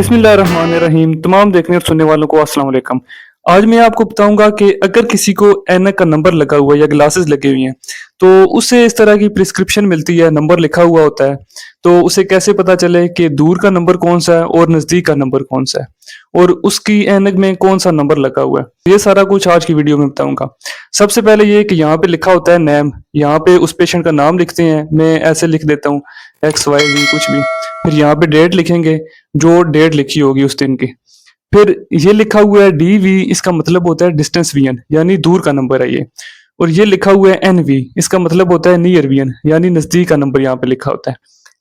बिस्मिल्लाहिर्रहमानिर्रहीम। तमाम देखने और सुनने वालों को अस्सलाम वालेकुम। आज मैं आपको बताऊंगा कि अगर किसी को ऐनक का नंबर लगा हुआ है या ग्लासेस लगे हुए हैं, तो उससे इस तरह की प्रिस्क्रिप्शन मिलती है, नंबर लिखा हुआ होता है। तो उसे कैसे पता चले कि दूर का नंबर कौन सा है और नज़दीक का नंबर कौन सा है, और उसकी ऐनक में कौन सा नंबर लगा हुआ है। ये सारा कुछ आज की वीडियो में बताऊंगा। सबसे पहले ये कि यहाँ पे लिखा होता है नेम, यहाँ पे उस पेशेंट का नाम लिखते हैं। मैं ऐसे लिख देता हूँ XYZ कुछ भी। फिर यहाँ पे डेट लिखेंगे, जो डेट लिखी होगी उस दिन की। फिर ये लिखा हुआ है DV, इसका मतलब होता है डिस्टेंस वियन, यानी दूर का नंबर है ये। और ये लिखा हुआ है NV, इसका मतलब होता है नियर वियन, यानी नजदीक का नंबर यहाँ पे लिखा होता है।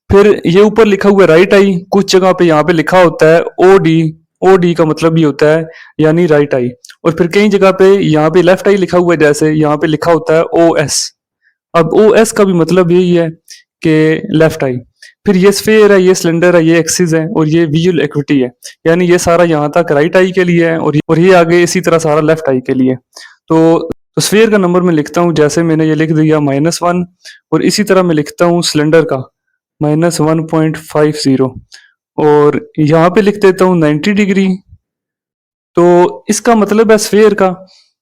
फिर ये ऊपर लिखा हुआ है राइट आई, कुछ जगह पे यहाँ पे लिखा होता है OD। OD का मतलब भी होता है यानी राइट आई। और फिर कई जगह पे यहाँ पे लेफ्ट आई लिखा हुआ है, जैसे यहाँ पे लिखा होता है OS। अब OS का भी मतलब यही है कि लेफ्ट आई। फिर ये स्फेयर है, ये सिलेंडर है, ये एक्सिस है, और ये विजुअल एक्विटी है, यानी ये सारा यहाँ तक राइट आई के लिए है, और ये आगे इसी तरह सारा लेफ्ट आई के लिए। तो स्फेयर का नंबर मैं लिखता हूँ, जैसे मैंने ये लिख दिया -1। और इसी तरह मैं लिखता हूँ सिलेंडर का -1.50। और यहाँ पे लिख देता हूँ 90 डिग्री। तो इसका मतलब है स्फेयर का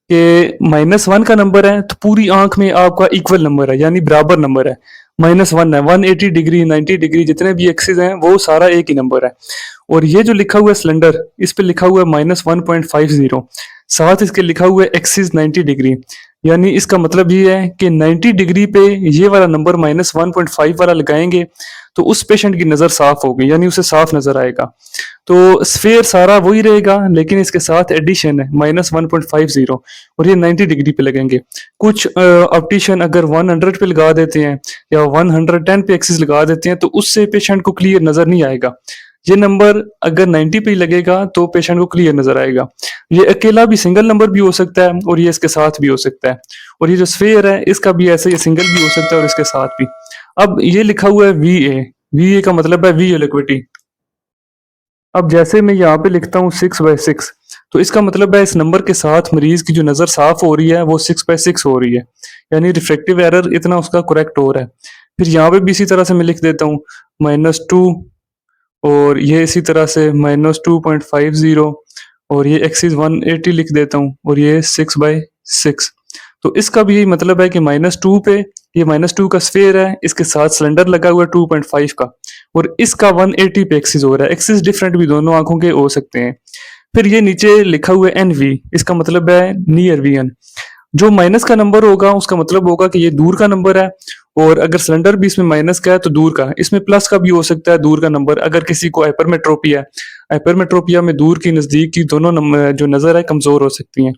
कि -1 का नंबर है तो पूरी आंख में आपका इक्वल नंबर है, यानी बराबर नंबर है। -1 है, 180 डिग्री, 90 डिग्री, जितने भी एक्सिस हैं वो सारा एक ही नंबर है। और ये जो लिखा हुआ है सिलेंडर, इस पे लिखा हुआ है -1.50, साथ इसके लिखा हुआ है एक्सिस 90 डिग्री। यानी इसका मतलब ये है कि 90 डिग्री पे ये वाला नंबर -1.5 वाला लगाएंगे तो उस पेशेंट की नज़र साफ होगी, यानी उसे साफ नज़र आएगा। तो स्फेयर सारा वही रहेगा, लेकिन इसके साथ एडिशन है -1.50, और ये 90 डिग्री पे लगेंगे। कुछ ऑप्टिशियन अगर 100 पे लगा देते हैं या 110 पे एक्सिस लगा देते हैं, तो उससे पेशेंट को क्लियर नज़र नहीं आएगा। ये नंबर अगर 90 पे ही लगेगा तो पेशेंट को क्लियर नज़र आएगा। ये अकेला भी सिंगल नंबर भी हो सकता है, और ये इसके साथ भी हो सकता है। और ये जो स्फेयर है, इसका भी ऐसे ये सिंगल भी हो सकता है और इसके साथ भी। अब ये लिखा हुआ है VA। VA का मतलब है विजुअल एक्विटी। अब जैसे मैं यहाँ पे लिखता हूँ 6/6, तो इसका मतलब है इस नंबर के साथ मरीज की जो नज़र साफ हो रही है वो 6/6 हो रही है, यानी रिफ्रैक्टिव एरर इतना उसका करेक्ट हो रहा है। फिर यहाँ पे भी इसी तरह से मैं लिख देता हूँ -2, और ये इसी तरह से -2.50, और ये एक्सिस 180 लिख देता हूँ, और ये 6/6। तो इसका भी यही मतलब है कि -2 पे ये -2 का स्फेयर है, इसके साथ सिलेंडर लगा हुआ है 2.5 का, और इसका 180 पे एक्सिस हो रहा है। एक्सिस डिफरेंट भी दोनों आंखों के हो सकते हैं। फिर ये नीचे लिखा हुआ है NV, इसका मतलब है नियर वियन। जो माइनस का नंबर होगा उसका मतलब होगा कि ये दूर का नंबर है, और अगर सिलेंडर भी इसमें माइनस का है तो दूर का। इसमें प्लस का भी हो सकता है दूर का नंबर, अगर किसी को हाइपरमेट्रोपिया है। हाइपरमेट्रोपिया में दूर की नजदीक की दोनों नंबर जो नजर है कमजोर हो सकती हैं।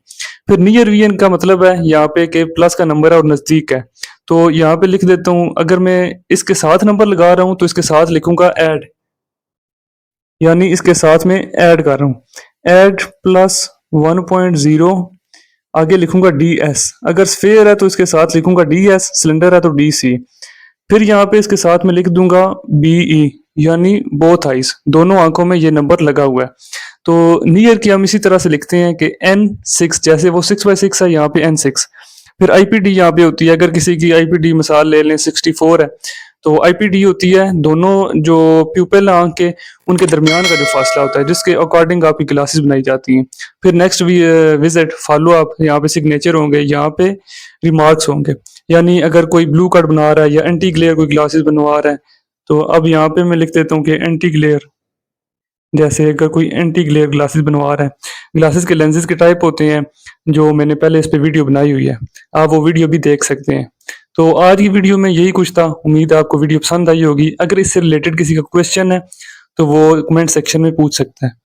फिर नियर वियन का मतलब है यहाँ पे कि प्लस का नंबर है और नजदीक है। तो यहाँ पे लिख देता हूँ, अगर मैं इसके साथ नंबर लगा रहा हूँ तो इसके साथ लिखूंगा ऐड, यानी इसके साथ में ऐड कर रहा हूँ, ऐड +1.0। आगे लिखूंगा DS, अगर स्फेयर है तो इसके साथ लिखूंगा DS, सिलेंडर है तो DC। फिर यहाँ पे इसके साथ में लिख दूंगा BE, यानी बोथ आइज, दोनों आंखों में ये नंबर लगा हुआ है। तो नियर की हम इसी तरह से लिखते हैं कि N6, जैसे वो 6/6 है, यहाँ पे N6। फिर IPD यहाँ पे होती है, अगर किसी की IPD मिसाल ले लें 64 है, तो IPD होती है दोनों जो प्यूपिल आंख के उनके दरमियान का जो फासला होता है, जिसके अकॉर्डिंग आपकी क्लासेस बनाई जाती हैं। फिर नेक्स्ट विजिट, फॉलो अप, यहाँ पे सिग्नेचर होंगे, यहाँ पे रिमार्क्स होंगे। यानी अगर कोई ब्लू कार्ड बना रहा है या एंटी ग्लेयर कोई ग्लासेस बनवा रहा है, तो अब यहाँ पे मैं लिख देता हूँ कि एंटी ग्लेयर। जैसे अगर कोई एंटी ग्लेयर ग्लासेस बनवा रहा है, ग्लासेस के लेंसेज के टाइप होते हैं, जो मैंने पहले इस पे वीडियो बनाई हुई है, आप वो वीडियो भी देख सकते हैं। तो आज की वीडियो में यही कुछ था। उम्मीद है आपको वीडियो पसंद आई होगी। अगर इससे रिलेटेड किसी का क्वेश्चन है तो वो कमेंट सेक्शन में पूछ सकते हैं।